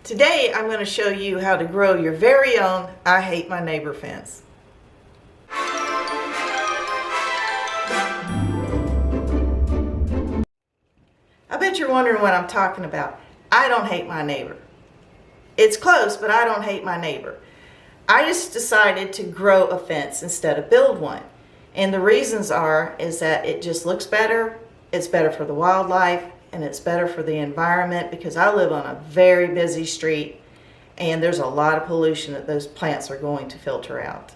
Today I'm going to show you how to grow your very own I Hate My Neighbor fence. I bet you're wondering what I'm talking about. I don't hate my neighbor. It's close, but I don't hate my neighbor. I just decided to grow a fence instead of build one. And the reasons is that it just looks better, it's better for the wildlife, and it's better for the environment because I live on a very busy street and there's a lot of pollution that those plants are going to filter out.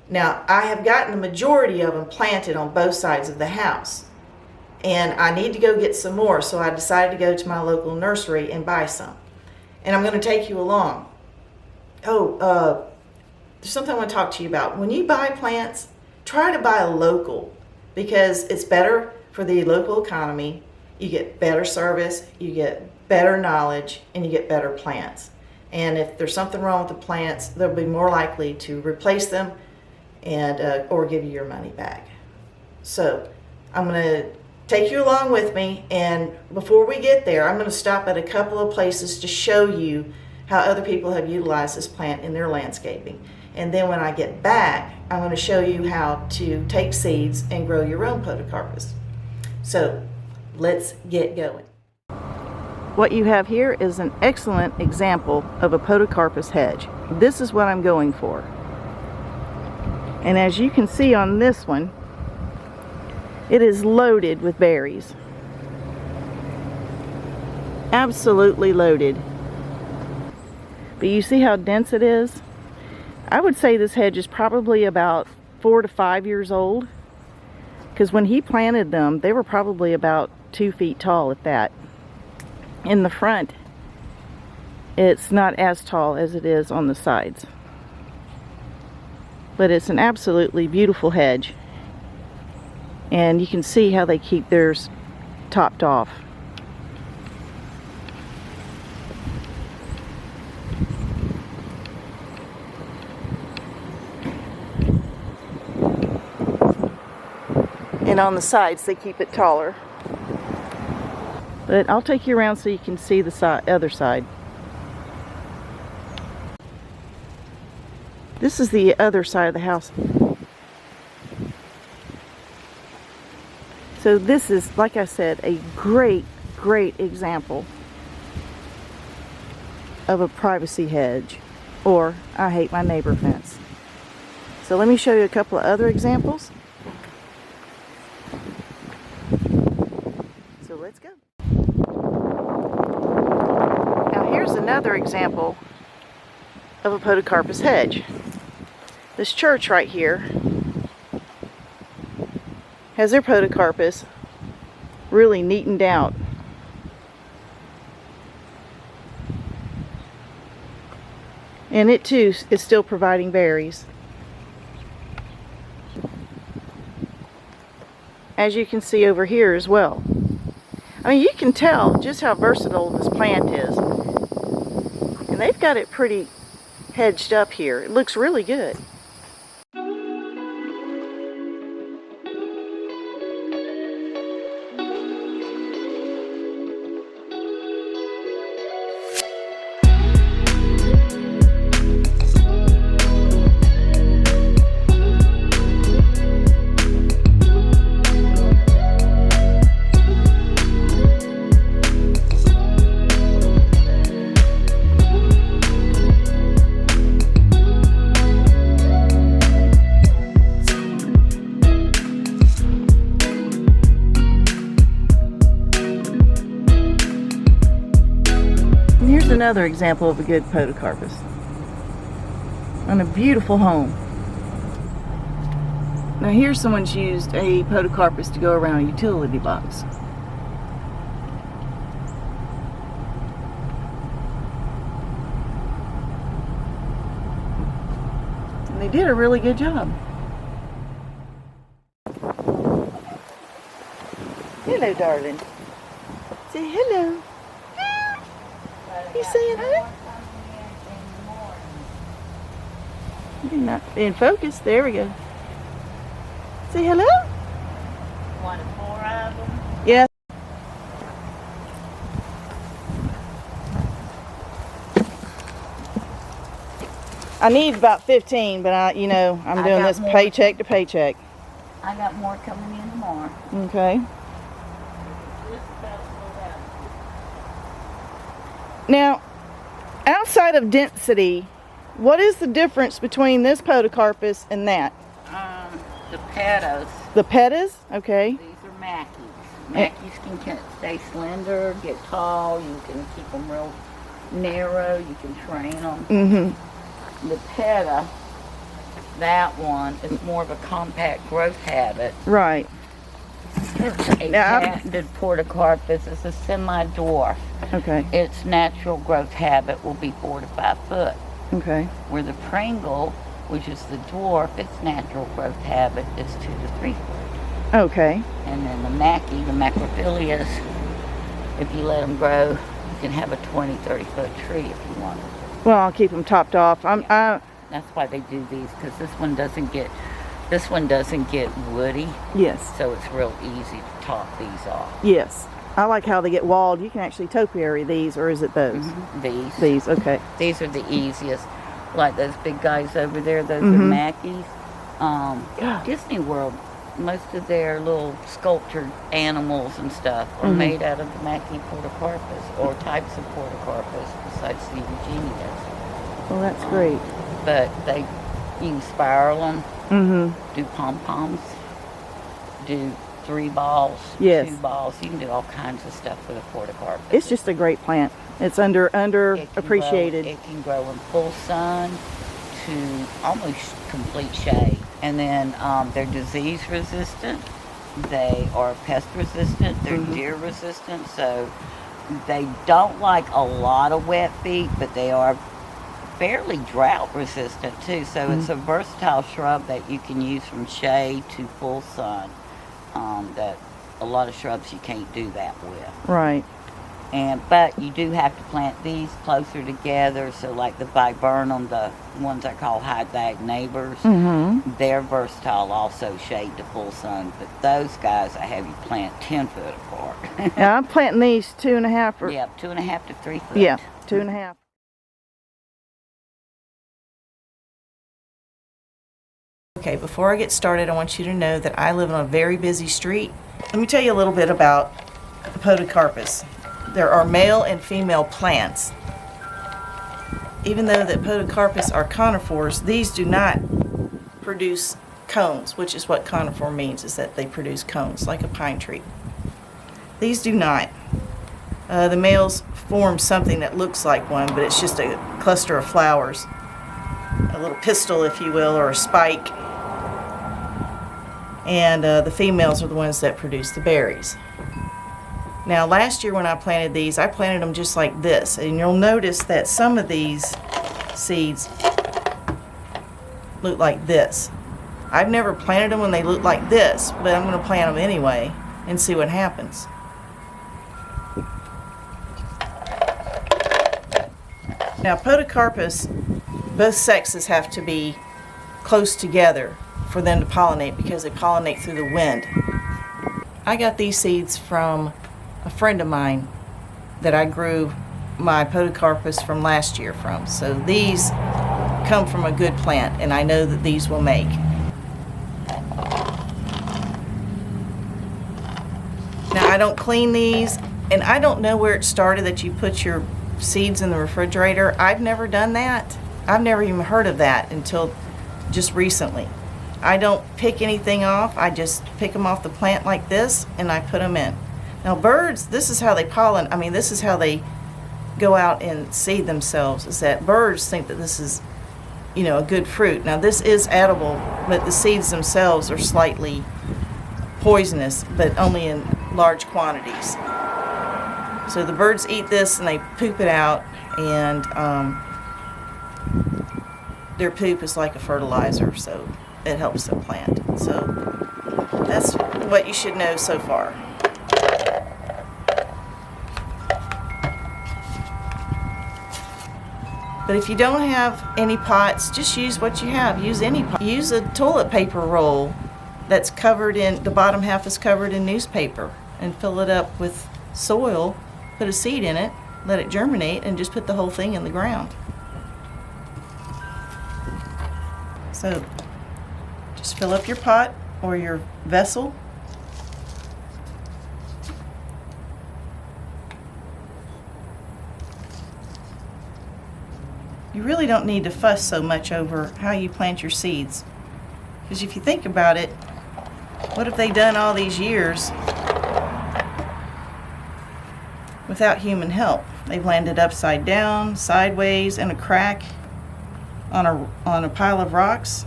Now, I have gotten the majority of them planted on both sides of the house. And I need to go get some more, so I decided to go to my local nursery and buy some. And I'm going to take you along. There's something I want to talk to you about. When you buy plants, try to buy a local because it's better for the local economy. You get better service, you get better knowledge, and you get better plants. And if there's something wrong with the plants, they'll be more likely to replace them and or give you your money back. So I'm going to take you along with me, and before we get there, I'm going to stop at a couple of places to show you how other people have utilized this plant in their landscaping. And then when I get back, I'm going to show you how to take seeds and grow your own Podocarpus. So let's get going. What you have here is an excellent example of a Podocarpus hedge. This is what I'm going for. And as you can see on this one, it is loaded with berries. Absolutely loaded. But you see how dense it is? I would say this hedge is probably about 4 to 5 years old. Because when he planted them, they were probably about 2 feet tall at that. In the front, it's not as tall as it is on the sides. But it's an absolutely beautiful hedge. And you can see how they keep theirs topped off. And on the sides they keep it taller. But I'll take you around so you can see the other side. This is the other side of the house. So this is, like I said, a great example of a privacy hedge, or I hate my neighbor fence. So let me show you a couple of other examples. So let's go. Now here's another example of a Podocarpus hedge. This church right here has their Podocarpus really neatened out. And it too is still providing berries. As you can see over here as well. I mean, you can tell just how versatile this plant is. And they've got it pretty hedged up here. It looks really good. Here's another example of a good Podocarpus on a beautiful home. Now here's someone's used a Podocarpus to go around a utility box. And they did a really good job. Hello, darling. Say hello. You saying hi? You're not in focus. There we go. Say hello. One of 4 of them. Yes. I need about 15, but I'm I doing got this more. paycheck to paycheck. I got more coming in tomorrow. Okay. Now, outside of density, what is the difference between this Podocarpus and that? The petals. The pettas? Okay. These are Mackies. Mackies can stay slender, get tall. You can keep them real narrow. You can train them. Mm-hmm. The petta, that one is more of a compact growth habit. Right. A patented Podocarpus is a semi-dwarf. Okay. Its natural growth habit will be 4 to 5 foot. Okay. Where the Pringle, which is the dwarf, its natural growth habit is 2 to 3 foot. Okay. And then the Mackie, the Macrophilias, if you let them grow, you can have a 20, 30 foot tree if you want. Well, I'll keep them topped off. That's why they do these, because this one doesn't get woody. Yes. So it's real easy to top these off. Yes. I like how they get walled. You can actually topiary these, or is it those? Mm-hmm. These, okay. These are the easiest. Like those big guys over there, those Mm-hmm. are Mackies. Disney World, most of their little sculptured animals and stuff are Mm-hmm. made out of the Mackie Podocarpus, or types of Podocarpus besides the Eugenias. Well, that's great. But you can spiral them, Mm-hmm. do pom-poms, do 3 balls, Yes. 2 balls. You can do all kinds of stuff with a Podocarpus. It's just a great plant. It's It can appreciated. Grow, it can grow in full sun to almost complete shade. And then they're disease resistant. They are pest resistant. They're deer resistant. So they don't like a lot of wet feet, but they are fairly drought resistant too. So it's a versatile shrub that you can use from shade to full sun. That a lot of shrubs you can't do that with. Right. But you do have to plant these closer together. So like the viburnum, the ones I call high-dag neighbors, they're versatile also, shade to full sun. But those guys I have you plant 10 foot apart. Yeah, I'm planting these 2.5 or Yeah, 2.5 to 3 foot. yeah, 2.5. Okay, before I get started, I want you to know that I live on a very busy street. Let me tell you a little bit about the Podocarpus. There are male and female plants. Even though that Podocarpus are conifers, these do not produce cones, which is what conifer means, is that they produce cones, like a pine tree. These do not. The males form something that looks like one, but it's just a cluster of flowers. A little pistil, if you will, or a spike. And the females are the ones that produce the berries. Now last year when I planted these, I planted them just like this, and you'll notice that some of these seeds look like this. I've never planted them when they look like this, but I'm going to plant them anyway and see what happens. Now Podocarpus, both sexes have to be close together for them to pollinate because they pollinate through the wind. I got these seeds from a friend of mine that I grew my Podocarpus from last year from. So these come from a good plant, and I know that these will make. Now I don't clean these, and I don't know where it started that you put your seeds in the refrigerator. I've never done that. I've never even heard of that until just recently. I don't pick anything off. I just pick them off the plant like this, and I put them in. Now birds, this is how they this is how they go out and seed themselves, is that birds think that this is, a good fruit. Now this is edible, but the seeds themselves are slightly poisonous, but only in large quantities. So the birds eat this and they poop it out, and their poop is like a fertilizer, so it helps the plant. So that's what you should know so far. But if you don't have any pots, just use what you have. Use any pot. Use a toilet paper roll that's covered in, the bottom half is covered in newspaper, and fill it up with soil, put a seed in it, let it germinate, and just put the whole thing in the ground. So just fill up your pot or your vessel. You really don't need to fuss so much over how you plant your seeds. Because if you think about it, what have they done all these years without human help? They've landed upside down, sideways, in a crack on a pile of rocks.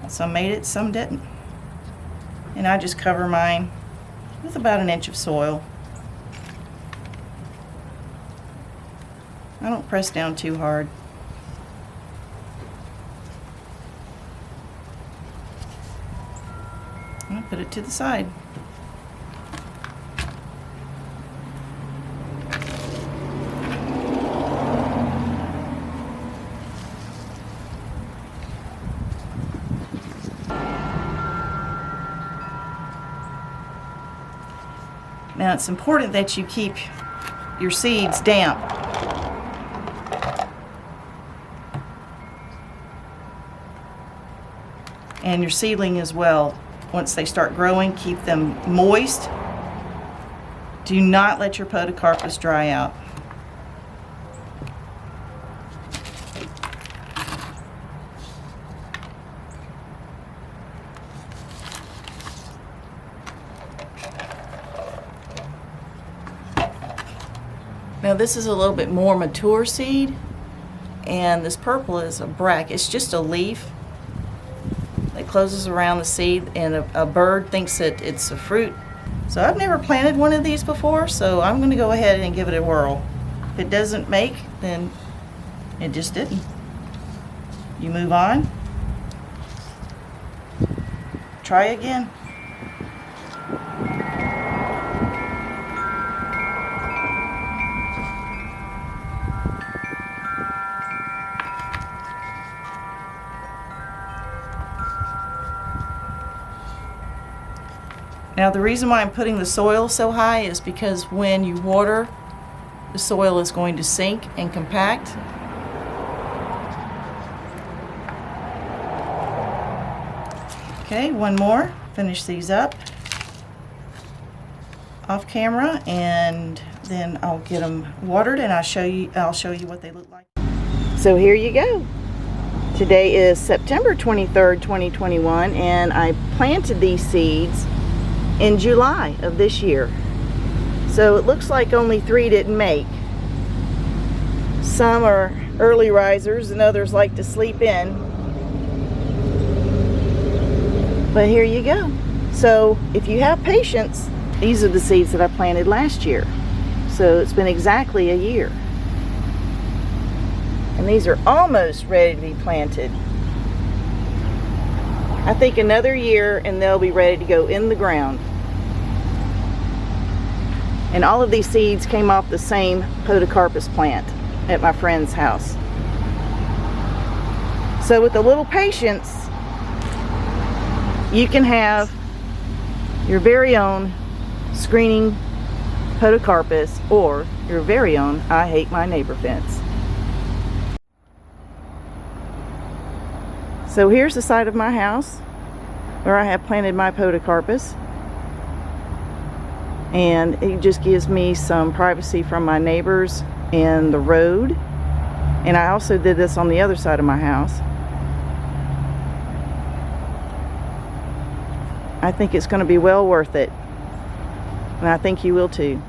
Some made it, some didn't. And I just cover mine with about an inch of soil. I don't press down too hard. I'm gonna put it to the side. Now it's important that you keep your seeds damp. And your seedling as well. Once they start growing, keep them moist. Do not let your Podocarpus dry out. Now this is a little bit more mature seed, and this purple is a bract. It's just a leaf that closes around the seed, and a bird thinks that it's a fruit. So I've never planted one of these before, so I'm going to go ahead and give it a whirl. If it doesn't make, then it just didn't. You move on. Try again. Now the reason why I'm putting the soil so high is because when you water, the soil is going to sink and compact. Okay, one more. Finish these up off camera, and then I'll get them watered, and I'll show you what they look like. So here you go. Today is September 23rd, 2021, and I planted these seeds in July of this year. So it looks like only 3 didn't make. Some are early risers and others like to sleep in. But here you go. So if you have patience, these are the seeds that I planted last year. So it's been exactly a year. And these are almost ready to be planted. I think another year and they'll be ready to go in the ground. And all of these seeds came off the same Podocarpus plant at my friend's house. So with a little patience, you can have your very own screening Podocarpus or your very own I hate my neighbor fence. So here's the side of my house where I have planted my Podocarpus, and it just gives me some privacy from my neighbors and the road. And I also did this on the other side of my house. I think it's going to be well worth it, and I think you will too.